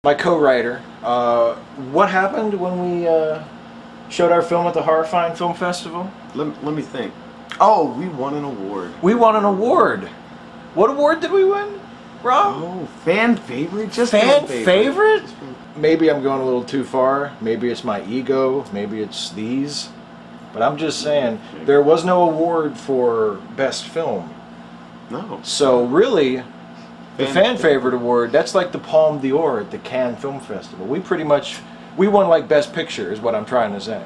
my co-writer. What happened when we showed our film at the HorrorFind Film Festival? Let me think. Oh, we won an award. We won an award. What award did we win, Rob? Oh, fan favorite? Just fan favorite? Maybe I'm going a little too far. Maybe it's my ego. Maybe it's these. But I'm just saying, there was no award for best film. No. So really, the fan favorite award, that's like the Palme d'Or at the Cannes Film Festival. We won like best picture is what I'm trying to say.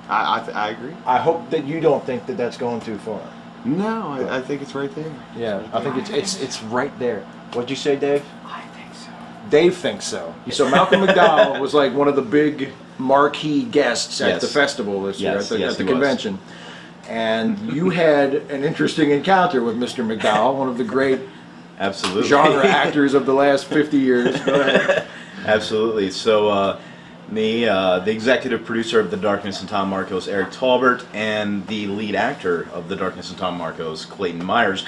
I agree. I hope that you don't think that that's going too far. No, I think it's right there. Yeah, I think it's right there. What'd you say, Dave? I think so. Dave thinks so. So Malcolm McDowell was like one of the big marquee guests at the festival this year, at the convention. And you had an interesting encounter with Mr. McDowell, one of the great genre actors of the last 50 years. Go ahead. Absolutely. So the executive producer of The Darkness and Tom Marcos, Eric Talbert, and the lead actor of The Darkness and Tom Marcos, Clayton Myers,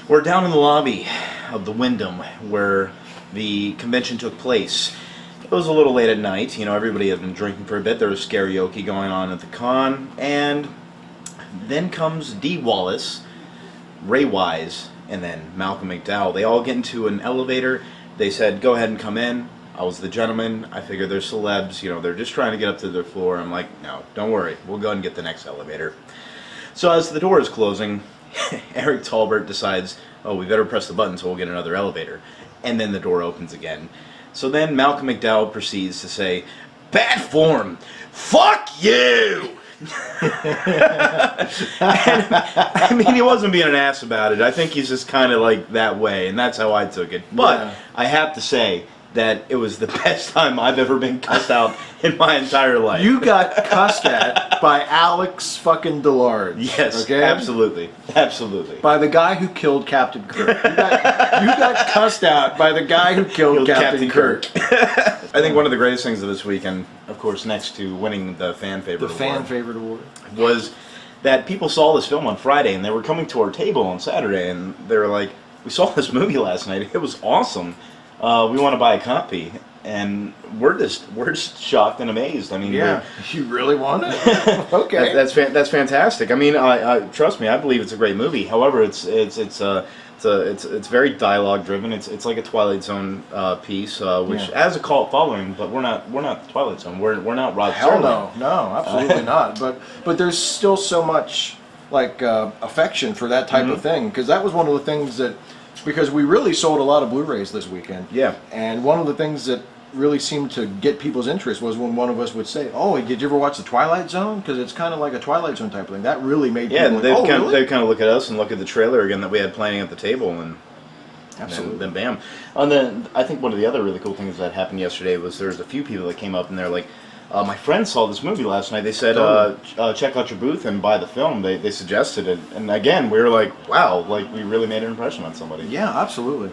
were down in the lobby of the Wyndham where the convention took place. It was a little late at night. You know, everybody had been drinking for a bit. There was karaoke going on at the con. And then comes Dee Wallace, Ray Wise, and then Malcolm McDowell. They all get into an elevator. They said, go ahead and come in. I was the gentleman. I figured they're celebs. You know, they're just trying to get up to their floor. I'm like, no, don't worry. We'll go and get the next elevator. So as the door is closing, Eric Talbert decides, oh, we better press the button so we'll get another elevator. And then the door opens again. So then Malcolm McDowell proceeds to say, bad form, fuck you! And, I mean, he wasn't being an ass about it. I think he's just kind of like that way, and that's how I took it. But I have to say that it was the best time I've ever been cussed out in my entire life. You got cussed at by Alex fucking Dillard. Yes, okay? absolutely. Absolutely. By the guy who killed Captain Kirk. You got cussed out by the guy who killed Captain Kirk. I think one of the greatest things of this weekend, of course, next to winning the fan favorite award, was that people saw this film on Friday and they were coming to our table on Saturday and they were like, we saw this movie last night. It was awesome. We want to buy a copy. And we're just shocked and amazed. I mean, you really want it? Okay, that's fantastic. I mean, I trust me, I believe it's a great movie. However, it's very dialogue driven. It's like a Twilight Zone piece, which has a cult following. But we're not Twilight Zone. We're not Rob Talbert. No, absolutely not. But there's still so much like affection for that type of thing, because that was one of the things that, because we really sold a lot of Blu-rays this weekend. Yeah. And one of the things that really seemed to get people's interest was when one of us would say, "Oh, did you ever watch the Twilight Zone?" Because it's kind of like a Twilight Zone type of thing. That really made people like, they kind of look at us and look at the trailer again that we had playing at the table, and absolutely, then bam. And then I think one of the other really cool things that happened yesterday was there was a few people that came up and they're like, my friend saw this movie last night. They said, check out your booth and buy the film. They suggested it, and again we were like, wow, like we really made an impression on somebody. Yeah, absolutely.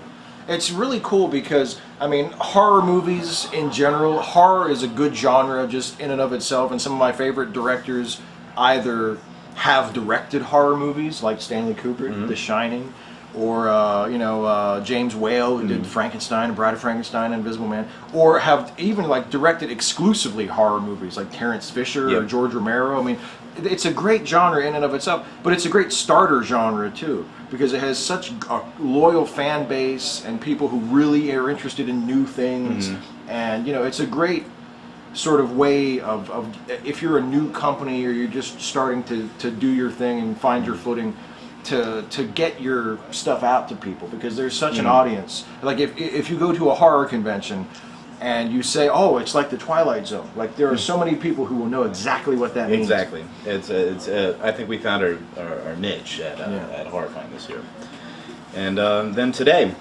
It's really cool because, I mean, horror movies in general, horror is a good genre just in and of itself, and some of my favorite directors either have directed horror movies, like Stanley Kubrick, The Shining, or, James Whale, who did Frankenstein, Bride of Frankenstein, Invisible Man, or have even, like, directed exclusively horror movies, like Terrence Fisher or George Romero. I mean, it's a great genre in and of itself, but it's a great starter genre too, because it has such a loyal fan base and people who really are interested in new things. And it's a great sort of way of if you're a new company or you're just starting to do your thing and find your footing, to get your stuff out to people, because there's such an audience. Like if you go to a horror convention and you say, "Oh, it's like the Twilight Zone," like there are so many people who will know exactly what that means. Exactly. It's I think we found our niche at HorrorFind this year. And then today,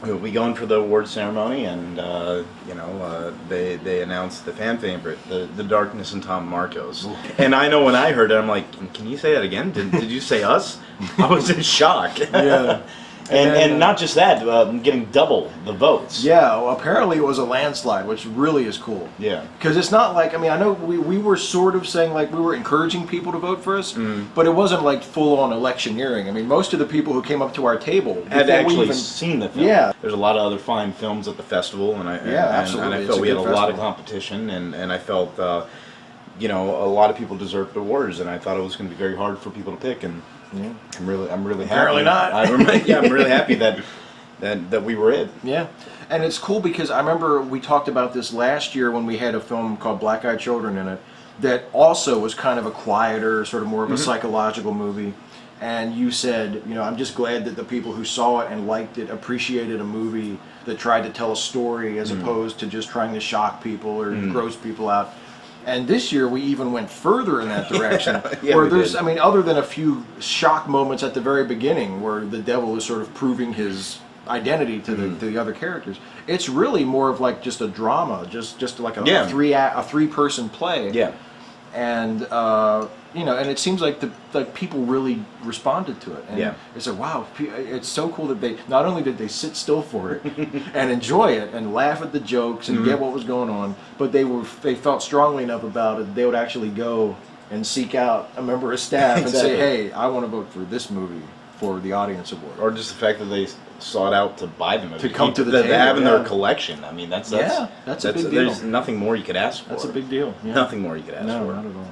we go in for the award ceremony, and they announced the fan favorite, the Darkness and Tom Marcos. Ooh. And I know when I heard it, I'm like, can you say that again? Did you say us? I was in shock. Yeah. And not just that, getting double the votes. Yeah, well, apparently it was a landslide, which really is cool. Yeah. Because it's not like, I mean, I know we were sort of saying like we were encouraging people to vote for us, but it wasn't like full on electioneering. I mean, most of the people who came up to our table Had before we actually even- seen the film. Yeah. There's a lot of other fine films at the festival, and absolutely. I It's felt a we had good a lot of festival. competition, and I felt, you know, a lot of people deserved awards, and I thought it was going to be very hard for people to pick, and I'm really Apparently happy. not. I'm really happy that we were it. Yeah, and it's cool because I remember we talked about this last year when we had a film called Black Eyed Children in it that also was kind of a quieter, sort of more of a psychological movie. And you said, you know, I'm just glad that the people who saw it and liked it appreciated a movie that tried to tell a story as opposed to just trying to shock people or gross people out. And this year we even went further in that direction. Yeah, where we there's, did. I mean, other than a few shock moments at the very beginning where the devil is sort of proving his identity to the other characters, it's really more of like just a drama, just like a three person play. Yeah. And you know, and it seems like the people really responded to it. And it's like, wow, it's so cool that they not only did they sit still for it and enjoy it and laugh at the jokes and get what was going on, but they felt strongly enough about it they would actually go and seek out a member of staff and say, hey, I want to vote for this movie for the audience award. Or just the fact that they sought out to buy the movie. To come to the table, to have in their yeah. collection. I mean, that's Yeah, that's a big deal. There's nothing more you could ask for. That's a big deal. Yeah. Nothing more you could ask No, for. not at all.